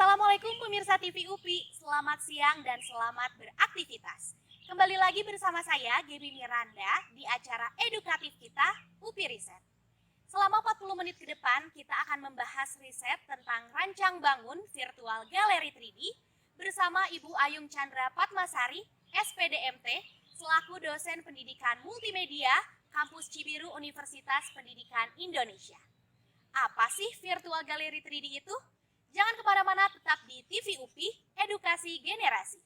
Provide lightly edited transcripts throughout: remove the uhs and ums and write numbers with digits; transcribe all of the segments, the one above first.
Assalamualaikum pemirsa TV UPI, selamat siang dan selamat beraktivitas. Kembali lagi bersama saya, Gaby Miranda, di acara edukatif kita, UPI Riset. Selama 40 menit ke depan, kita akan membahas riset tentang rancang bangun virtual galeri 3D bersama Ibu Ayung Chandra Patmasari, SPDMT, selaku dosen pendidikan multimedia, Kampus Cibiru Universitas Pendidikan Indonesia. Apa sih virtual galeri 3D itu? Jangan kemana-mana, tetap di TV UPI, Edukasi Generasi.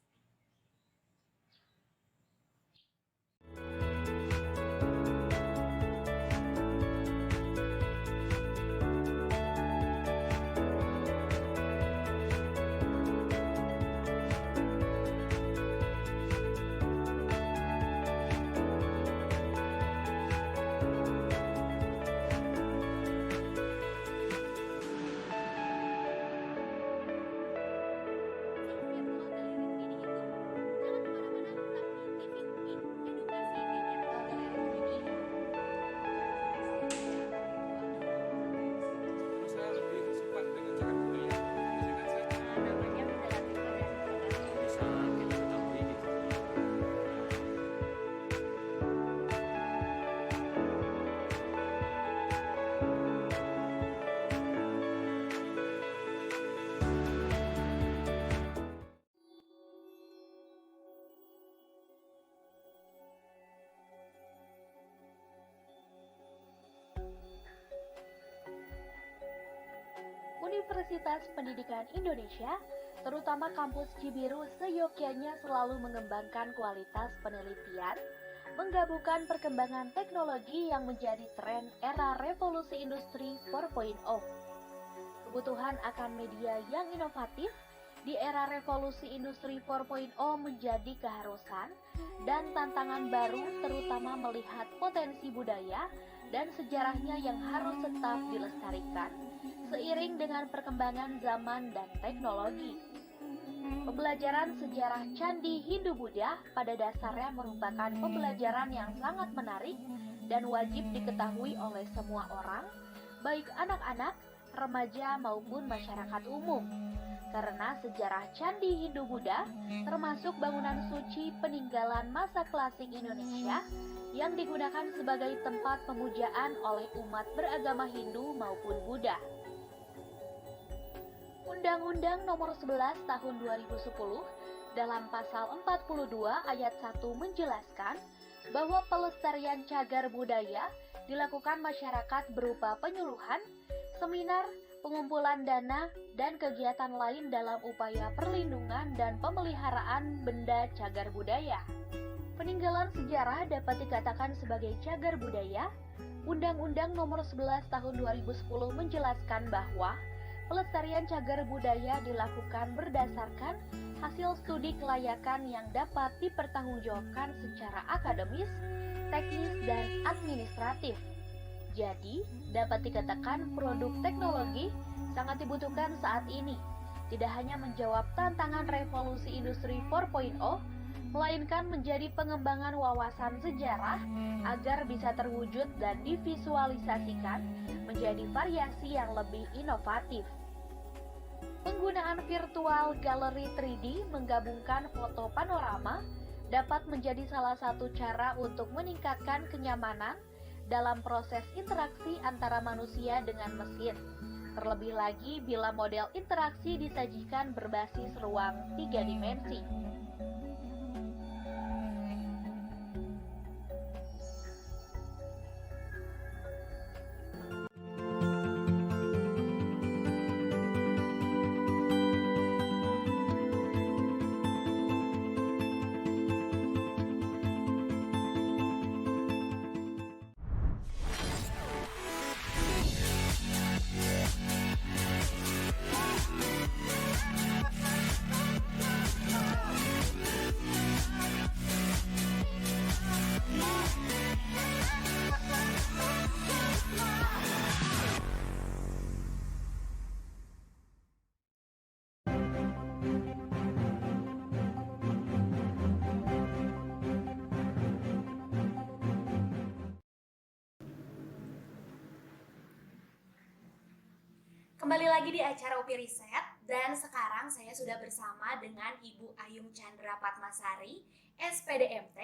Universitas Pendidikan Indonesia, terutama kampus Cibiru seyogyanya selalu mengembangkan kualitas penelitian, menggabungkan perkembangan teknologi yang menjadi tren era revolusi industri 4.0. Kebutuhan akan media yang inovatif di era revolusi industri 4.0 menjadi keharusan dan tantangan baru, terutama melihat potensi budaya dan sejarahnya yang harus tetap dilestarikan seiring dengan perkembangan zaman dan teknologi. Pembelajaran sejarah Candi Hindu-Buddha pada dasarnya merupakan pembelajaran yang sangat menarik dan wajib diketahui oleh semua orang, baik anak-anak, remaja maupun masyarakat umum. Karena sejarah Candi Hindu-Buddha termasuk bangunan suci peninggalan masa klasik Indonesia yang digunakan sebagai tempat pemujaan oleh umat beragama Hindu maupun Buddha. Undang-Undang Nomor 11 Tahun 2010 dalam pasal 42 ayat 1 menjelaskan bahwa pelestarian cagar budaya dilakukan masyarakat berupa penyuluhan, seminar, pengumpulan dana, dan kegiatan lain dalam upaya perlindungan dan pemeliharaan benda cagar budaya. Peninggalan sejarah dapat dikatakan sebagai cagar budaya. Undang-Undang Nomor 11 Tahun 2010 menjelaskan bahwa pelestarian cagar budaya dilakukan berdasarkan hasil studi kelayakan yang dapat dipertanggungjawabkan secara akademis, teknis, dan administratif. Jadi, dapat dikatakan produk teknologi sangat dibutuhkan saat ini, tidak hanya menjawab tantangan revolusi industri 4.0, melainkan menjadi pengembangan wawasan sejarah agar bisa terwujud dan divisualisasikan menjadi variasi yang lebih inovatif. Penggunaan virtual gallery 3D menggabungkan foto panorama dapat menjadi salah satu cara untuk meningkatkan kenyamanan dalam proses interaksi antara manusia dengan mesin. Terlebih lagi bila model interaksi disajikan berbasis ruang 3 dimensi. Kembali lagi di acara UPI Riset Dan sekarang saya sudah bersama dengan Ibu Ayung Chandra Patmasari, SPDMT,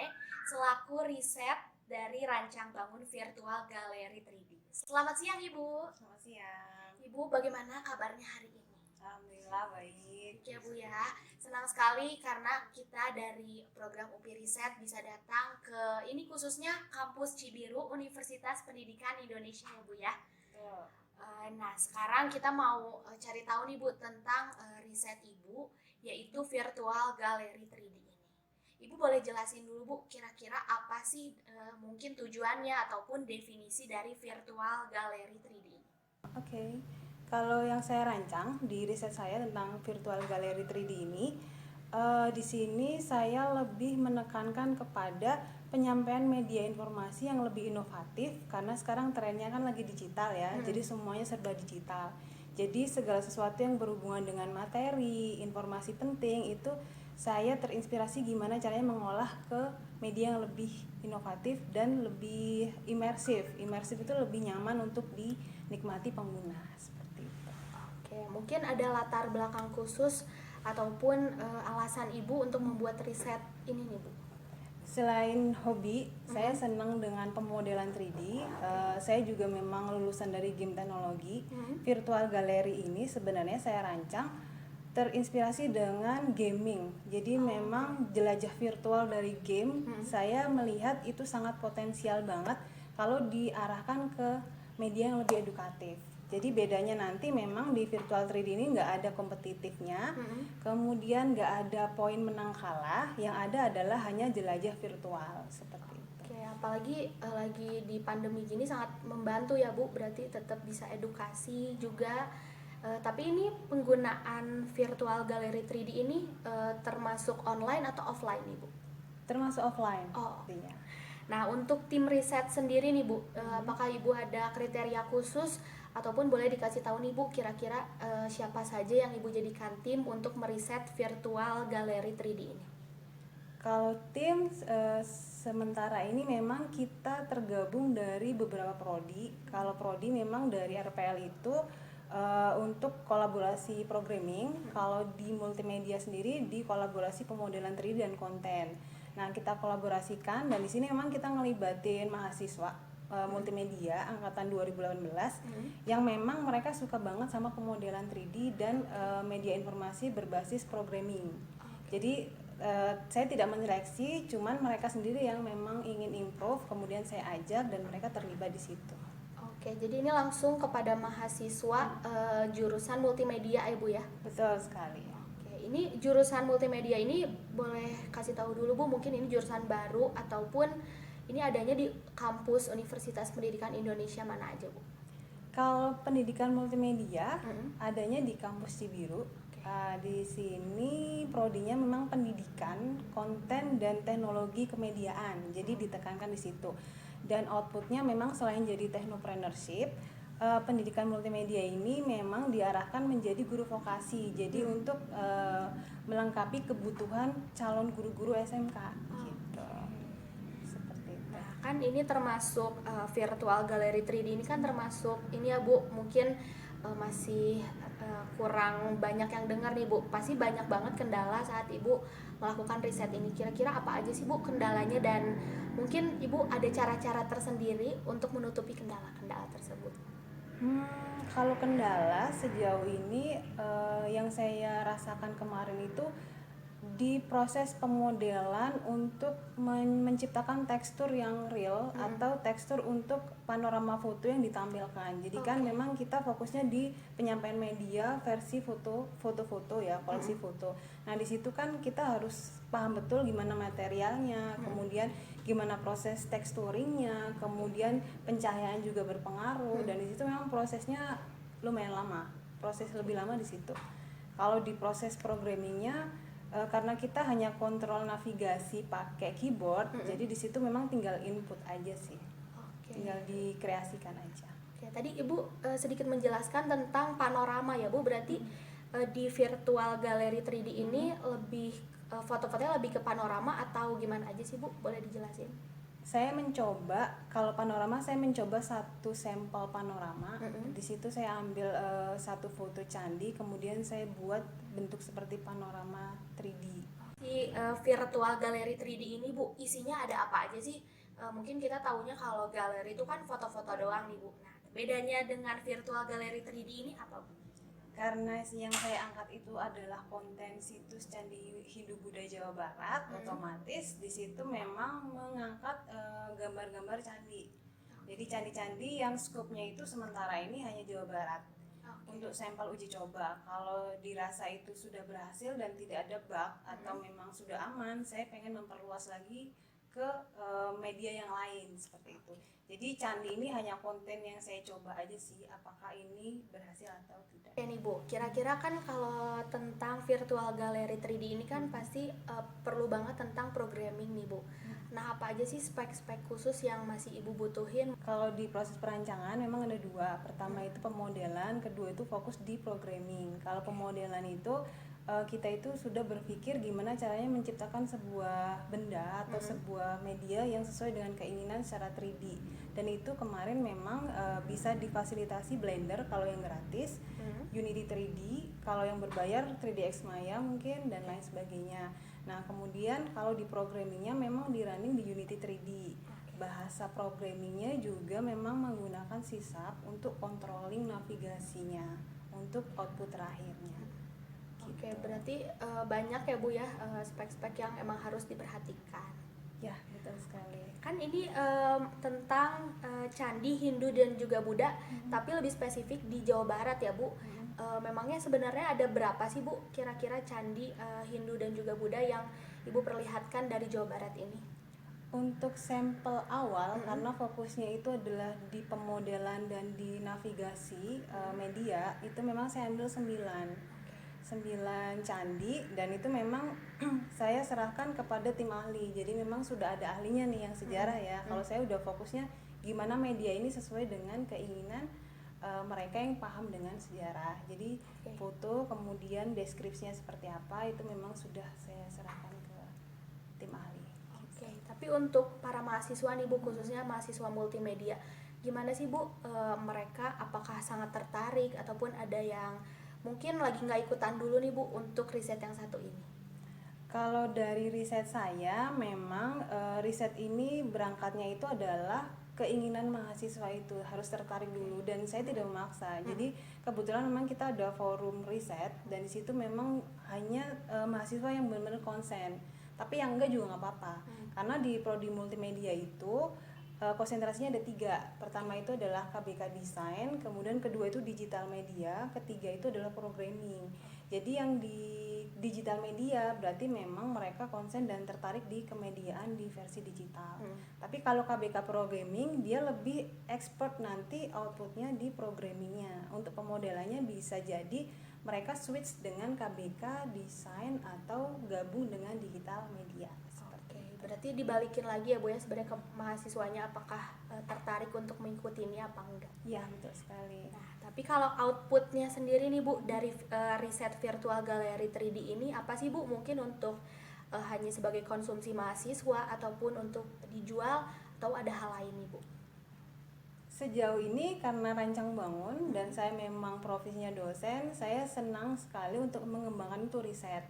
selaku riset dari Rancang Bangun Virtual Galeri 3D. Selamat siang Ibu. Selamat siang. Ibu, bagaimana kabarnya hari ini? Alhamdulillah baik. Ya Bu ya, senang sekali karena kita dari program UPI Riset bisa datang ke ini khususnya kampus Cibiru Universitas Pendidikan Indonesia ya Bu ya. Betul. Nah sekarang kita mau cari tahu nih Bu tentang riset Ibu yaitu virtual galeri 3D ini. Ibu boleh jelasin dulu Bu kira-kira apa sih mungkin tujuannya ataupun definisi dari virtual galeri 3D ini? Oke. Kalau yang saya rancang di riset saya tentang virtual galeri 3D ini, di sini saya lebih menekankan kepada penyampaian media informasi yang lebih inovatif karena sekarang trennya kan lagi digital ya, jadi semuanya serba digital. Jadi segala sesuatu yang berhubungan dengan materi, informasi penting itu saya terinspirasi gimana caranya mengolah ke media yang lebih inovatif dan lebih imersif. Imersif itu lebih nyaman untuk dinikmati pengguna seperti itu. Oke, mungkin ada latar belakang khusus ataupun alasan Ibu untuk membuat riset ini nih Bu? Selain hobi, saya senang dengan pemodelan 3D. Saya juga memang lulusan dari game teknologi. Virtual galeri ini sebenarnya saya rancang terinspirasi dengan gaming. Jadi memang jelajah virtual dari game, saya melihat itu sangat potensial banget kalau diarahkan ke media yang lebih edukatif. Jadi bedanya nanti memang di virtual 3D ini nggak ada kompetitifnya, kemudian nggak ada poin menang kalah, yang ada adalah hanya jelajah virtual seperti itu. Oke, apalagi lagi di pandemi gini sangat membantu ya Bu, berarti tetap bisa edukasi juga. Tapi ini penggunaan virtual galeri 3D ini termasuk online atau offline nih Bu? Termasuk offline. Oh. Artinya. Nah untuk tim riset sendiri nih Bu, apakah Ibu ada kriteria khusus ataupun boleh dikasih tahu nih Bu kira-kira siapa saja yang Ibu jadikan tim untuk meriset virtual galeri 3D ini? Kalau tim sementara ini memang kita tergabung dari beberapa prodi. Kalau prodi memang dari RPL itu untuk kolaborasi programming. Kalau di multimedia sendiri di kolaborasi pemodelan 3D dan konten. Nah, kita kolaborasikan dan di sini memang kita ngelibatin mahasiswa multimedia angkatan 2018 yang memang mereka suka banget sama pemodelan 3D dan media informasi berbasis programming. Jadi saya tidak menyeleksi, cuman mereka sendiri yang memang ingin improve, kemudian saya ajak dan mereka terlibat di situ. Oke, jadi ini langsung kepada mahasiswa jurusan multimedia ya Bu ya? Betul sekali. Oke, ini jurusan multimedia ini boleh kasih tahu dulu Bu, mungkin ini jurusan baru ataupun ini adanya di kampus Universitas Pendidikan Indonesia mana aja Bu? Kalau pendidikan multimedia adanya di kampus Cibiru. Di sini prodinya memang pendidikan, konten dan teknologi kemediaan. Jadi ditekankan di situ. Dan outputnya memang selain jadi technopreneurship, pendidikan multimedia ini memang diarahkan menjadi guru vokasi. Jadi untuk melengkapi kebutuhan calon guru-guru SMK gitu. Seperti itu. Nah, kan ini termasuk virtual galeri 3D ini kan termasuk ini ya Bu, mungkin masih kurang banyak yang dengar nih Bu. Pasti banyak banget kendala saat Ibu melakukan riset ini. Kira-kira apa aja sih Bu kendalanya dan mungkin Ibu ada cara-cara tersendiri untuk menutupi kendala-kendala tersebut? Kalau kendala sejauh ini yang saya rasakan kemarin itu di proses pemodelan untuk menciptakan tekstur yang real atau tekstur untuk panorama foto yang ditampilkan. Jadi kan memang kita fokusnya di penyampaian media versi foto-foto ya, koleksi foto. Nah, di situ kan kita harus paham betul gimana materialnya, kemudian gimana proses teksturingnya, kemudian pencahayaan juga berpengaruh dan di situ memang prosesnya lumayan lama. Proses lebih lama di situ. Kalau di proses programmingnya karena kita hanya kontrol navigasi pakai keyboard, jadi di situ memang tinggal input aja sih, tinggal dikreasikan aja. Oke, tadi Ibu sedikit menjelaskan tentang panorama ya Bu, berarti di virtual galeri 3D ini lebih foto-fotonya lebih ke panorama atau gimana aja sih Bu? Boleh dijelasin? Saya mencoba, kalau panorama saya mencoba satu sampel panorama. Di situ saya ambil satu foto candi, kemudian saya buat bentuk seperti panorama 3D. Si virtual galeri 3D ini Bu, isinya ada apa aja sih? Mungkin kita taunya kalau galeri itu kan foto-foto doang nih Bu. Nah, bedanya dengan virtual galeri 3D ini apa Bu? Karena yang saya angkat itu adalah konten situs Candi Hindu Buddha Jawa Barat, otomatis di situ memang mengangkat gambar-gambar candi. Jadi candi-candi yang skopnya itu sementara ini hanya Jawa Barat. Untuk sampel uji coba, kalau dirasa itu sudah berhasil dan tidak ada bug atau memang sudah aman, saya pengen memperluas lagi ke media yang lain seperti itu. Jadi candi ini hanya konten yang saya coba aja sih, apakah ini berhasil atau tidak. Oke nih Bu, kira-kira kan kalau tentang virtual galeri 3D ini kan pasti perlu banget tentang programming nih Bu. Nah, apa aja sih spek-spek khusus yang masih Ibu butuhin? Kalau di proses perancangan memang ada dua. Pertama itu pemodelan, kedua itu fokus di programming. Kalau pemodelan itu kita itu sudah berpikir gimana caranya menciptakan sebuah benda atau sebuah media yang sesuai dengan keinginan secara 3D. Dan itu kemarin memang bisa difasilitasi Blender kalau yang gratis, Unity 3D, kalau yang berbayar 3ds Maya mungkin dan lain sebagainya. Nah, kemudian kalau di programmingnya memang di running di Unity 3D. Bahasa programmingnya juga memang menggunakan sysap untuk controlling navigasinya untuk output terakhirnya. Oke, berarti banyak ya Bu ya spek-spek yang emang harus diperhatikan. Ya, betul sekali. Kan ini tentang candi Hindu dan juga Buddha, tapi lebih spesifik di Jawa Barat ya Bu. Memangnya sebenarnya ada berapa sih Bu kira-kira candi Hindu dan juga Buddha yang Ibu perlihatkan dari Jawa Barat ini? Untuk sampel awal, karena fokusnya itu adalah di pemodelan dan di navigasi media, itu memang saya ambil 9 candi, dan itu memang saya serahkan kepada tim ahli. Jadi memang sudah ada ahlinya nih yang sejarah ya. Kalau saya udah fokusnya gimana media ini sesuai dengan keinginan mereka yang paham dengan sejarah. Jadi foto kemudian deskripsinya seperti apa itu memang sudah saya serahkan ke tim ahli. Oke, tapi untuk para mahasiswa nih Bu, khususnya mahasiswa multimedia, gimana sih Bu mereka apakah sangat tertarik ataupun ada yang mungkin lagi nggak ikutan dulu nih Bu untuk riset yang satu ini? Kalau dari riset saya, memang riset ini berangkatnya itu adalah keinginan mahasiswa itu harus tertarik dulu, dan saya tidak memaksa. Jadi kebetulan memang kita ada forum riset dan di situ memang hanya mahasiswa yang benar-benar konsen. Tapi yang enggak juga nggak apa-apa, karena di prodi multimedia itu konsentrasinya ada 3. Pertama itu adalah KBK Design, kemudian kedua itu digital media, ketiga itu adalah programming. Jadi yang di digital media berarti memang mereka konsen dan tertarik di kemediaan di versi digital. Tapi kalau KBK programming dia lebih expert nanti outputnya di programmingnya. Untuk pemodelannya bisa jadi mereka switch dengan KBK design atau gabung dengan digital media. Berarti dibalikin lagi ya Bu ya sebenarnya ke mahasiswanya apakah tertarik untuk mengikuti ini apa enggak? Ya, betul sekali. Nah, tapi kalau outputnya sendiri nih Bu dari riset virtual galeri 3D ini apa sih Bu? Mungkin untuk hanya sebagai konsumsi mahasiswa ataupun untuk dijual atau ada hal lain nih Bu? Sejauh ini karena rancang bangun dan saya memang profesinya dosen, saya senang sekali untuk mengembangkan itu riset.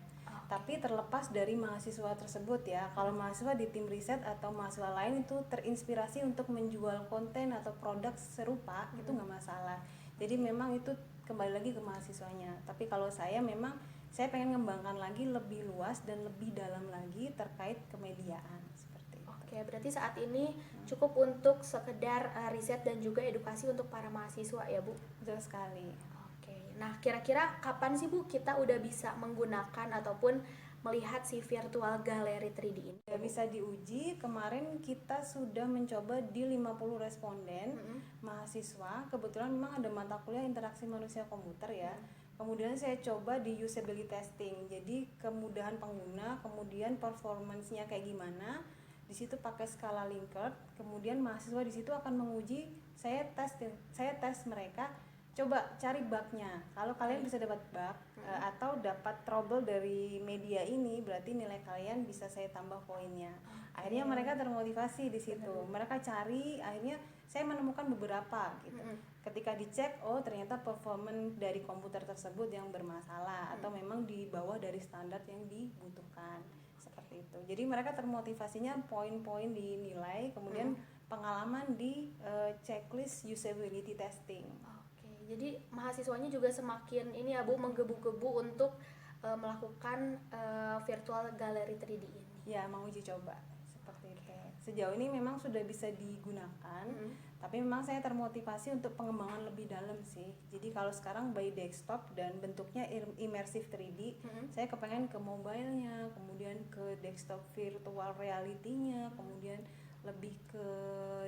Tapi terlepas dari mahasiswa tersebut ya, kalau mahasiswa di tim riset atau mahasiswa lain itu terinspirasi untuk menjual konten atau produk serupa, itu nggak masalah. Jadi memang itu kembali lagi ke mahasiswanya. Tapi kalau saya memang saya pengen ngembangkan lagi lebih luas dan lebih dalam lagi terkait kemediaan seperti itu. Oke, berarti saat ini cukup untuk sekedar riset dan juga edukasi untuk para mahasiswa ya Bu? Betul sekali. Nah, kira-kira kapan sih Bu kita udah bisa menggunakan ataupun melihat si virtual galeri 3D ini? Ya, bisa diuji. Kemarin kita sudah mencoba di 50 responden mahasiswa. Kebetulan memang ada mata kuliah interaksi manusia komputer ya. Kemudian saya coba di usability testing. Jadi kemudahan pengguna, kemudian performance-nya kayak gimana. Di situ pakai skala Likert. Kemudian mahasiswa di situ akan menguji, saya tes mereka coba cari bugnya. Kalau kalian bisa dapat bug atau dapat trouble dari media ini, berarti nilai kalian bisa saya tambah poinnya. Akhirnya mereka termotivasi di situ. Mereka cari, akhirnya saya menemukan beberapa gitu. Ketika dicek, oh ternyata performance dari komputer tersebut yang bermasalah atau memang di bawah dari standar yang dibutuhkan, seperti itu. Jadi mereka termotivasinya poin-poin dinilai, kemudian pengalaman di checklist usability testing. Oke, jadi mahasiswanya juga semakin ini ya Bu, menggebu-gebu untuk melakukan virtual gallery 3D ini. Ya, mau uji coba seperti itu. Sejauh ini memang sudah bisa digunakan, tapi memang saya termotivasi untuk pengembangan lebih dalam sih. Jadi kalau sekarang by desktop dan bentuknya immersive 3D, saya kepengen ke mobile-nya, kemudian ke desktop virtual reality-nya, kemudian lebih ke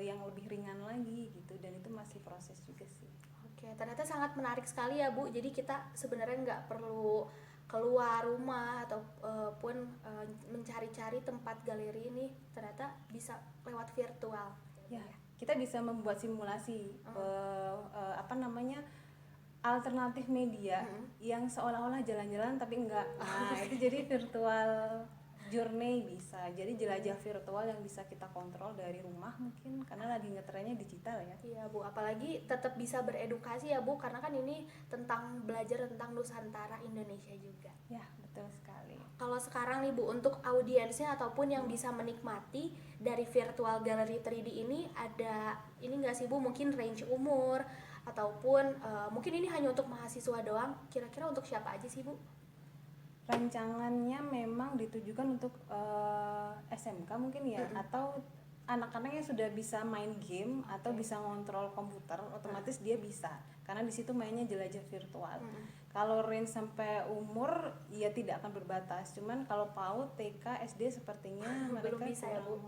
yang lebih ringan lagi gitu, dan itu masih proses juga sih. Oke, ternyata sangat menarik sekali ya Bu. Jadi kita sebenarnya nggak perlu keluar rumah ataupun mencari-cari tempat galeri ini, ternyata bisa lewat virtual. Ya, kita bisa membuat simulasi alternatif media yang seolah-olah jalan-jalan tapi enggak. Nah, itu jadi virtual journey bisa. Jadi jelajah virtual yang bisa kita kontrol dari rumah mungkin, karena lagi ngetrennya digital ya. Iya Bu, apalagi tetap bisa beredukasi ya Bu, karena kan ini tentang belajar tentang Nusantara Indonesia juga. Ya, betul sekali. Kalau sekarang nih Bu, untuk audiensnya ataupun yang bisa menikmati dari virtual gallery 3D ini, ada ini nggak sih Bu, mungkin range umur ataupun mungkin ini hanya untuk mahasiswa doang, kira-kira untuk siapa aja sih Bu? Rancangannya memang ditujukan untuk SMK mungkin ya, atau anak-anak yang sudah bisa main game atau bisa ngontrol komputer, otomatis dia bisa, karena di situ mainnya jelajah virtual. Kalau range sampai umur ya tidak akan berbatas, cuman kalau PAUD, TK, SD sepertinya mereka Belum bisa ya Bu?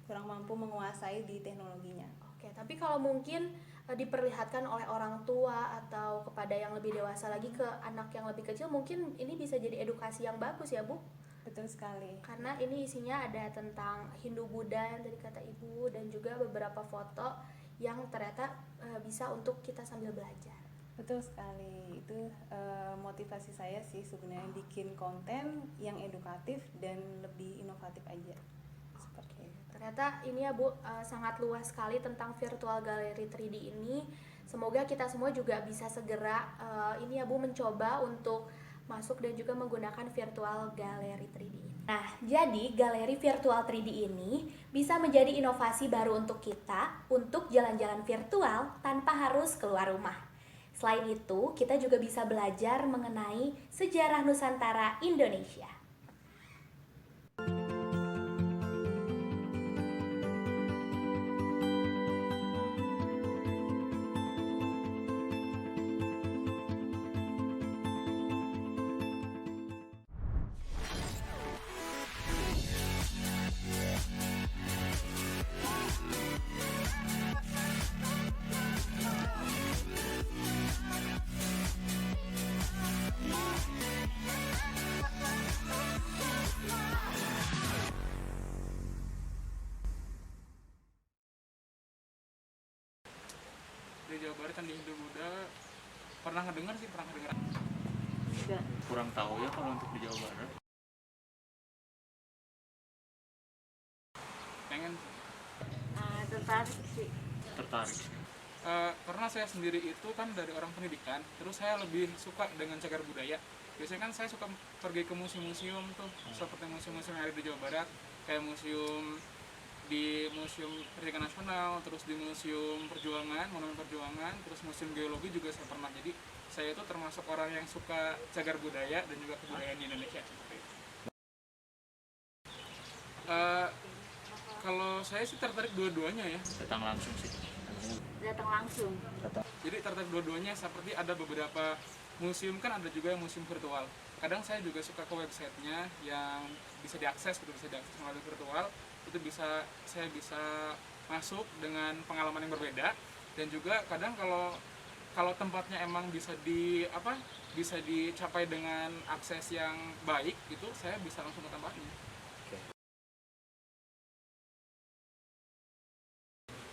kurang mampu menguasai di teknologinya. Oke, tapi kalau mungkin diperlihatkan oleh orang tua atau kepada yang lebih dewasa lagi ke anak yang lebih kecil, mungkin ini bisa jadi edukasi yang bagus ya Bu? Betul sekali. Karena ini isinya ada tentang Hindu Buddha yang tadi kata Ibu, dan juga beberapa foto yang ternyata bisa untuk kita sambil belajar. Betul sekali. Itu motivasi saya sih sebenarnya, bikin konten yang edukatif dan lebih inovatif aja. Seperti itu. Ternyata ini ya Bu, sangat luas sekali tentang virtual gallery 3D ini. Semoga kita semua juga bisa segera ini ya Bu, mencoba untuk masuk dan juga menggunakan virtual gallery 3D. Nah, jadi galeri virtual 3D ini bisa menjadi inovasi baru untuk kita untuk jalan-jalan virtual tanpa harus keluar rumah. Selain itu, kita juga bisa belajar mengenai sejarah Nusantara Indonesia. Di Jawa Barat kan di Hindu Buddha pernah ngedengar. Enggak. Kurang tahu ya kalau untuk di Jawa Barat. Pengen Tertarik sih. karena saya sendiri itu kan dari orang pendidikan, terus saya lebih suka dengan cagar budaya. Biasanya kan saya suka pergi ke museum-museum tuh, seperti museum-museum yang ada di Jawa Barat, kayak di Museum Pendidikan Nasional, terus di Museum Perjuangan, Monumen Perjuangan, terus Museum Geologi juga saya pernah. Jadi saya itu termasuk orang yang suka cagar budaya dan juga kebudayaan di Indonesia. Kalau saya sih tertarik dua-duanya ya. Datang langsung sih. Datang langsung. Jadi tertarik dua-duanya, seperti ada beberapa museum kan ada juga yang museum virtual. Kadang saya juga suka ke websitenya yang bisa diakses melalui virtual. Itu saya bisa masuk dengan pengalaman yang berbeda, dan juga kadang kalau tempatnya emang bisa dicapai dengan akses yang baik, itu saya bisa langsung ke tempatnya.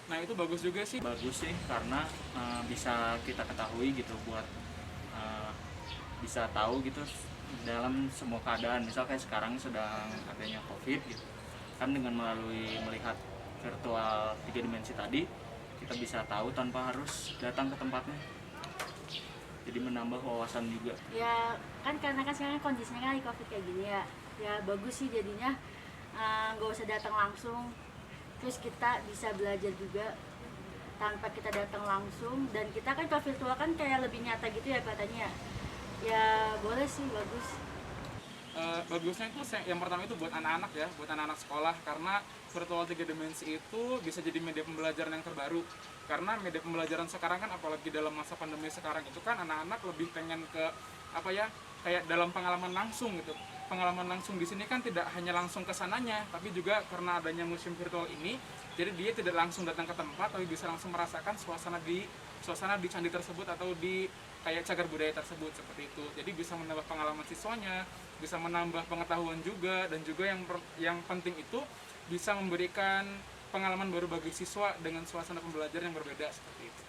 Nah Nah itu bagus juga sih. Bagus sih karena bisa kita ketahui gitu buat bisa tahu gitu dalam semua keadaan. Misal kayak sekarang sedang adanya COVID gitu kan, dengan melalui melihat virtual 3 dimensi tadi kita bisa tahu tanpa harus datang ke tempatnya, jadi menambah wawasan juga. Ya kan karena kan sekarang kondisinya kan lagi covid kayak gini ya. Ya bagus sih jadinya nggak usah datang langsung. Terus kita bisa belajar juga tanpa kita datang langsung, dan kita kan kalau virtual kan kayak lebih nyata gitu ya katanya. Ya boleh sih, bagus. Bagusnya itu yang pertama itu buat anak-anak ya, buat anak-anak sekolah, karena virtual 3 dimensi itu bisa jadi media pembelajaran yang terbaru. Karena media pembelajaran sekarang kan, apalagi dalam masa pandemi sekarang itu kan, anak-anak lebih pengen ke apa ya, kayak dalam pengalaman langsung gitu. Pengalaman langsung di sini kan tidak hanya langsung ke sananya, tapi juga karena adanya museum virtual ini, jadi dia tidak langsung datang ke tempat, tapi bisa langsung merasakan suasana di candi tersebut atau di kayak cagar budaya tersebut, seperti itu. Jadi bisa menambah pengalaman siswanya, bisa menambah pengetahuan juga, dan juga yang penting itu bisa memberikan pengalaman baru bagi siswa dengan suasana pembelajaran yang berbeda, seperti itu.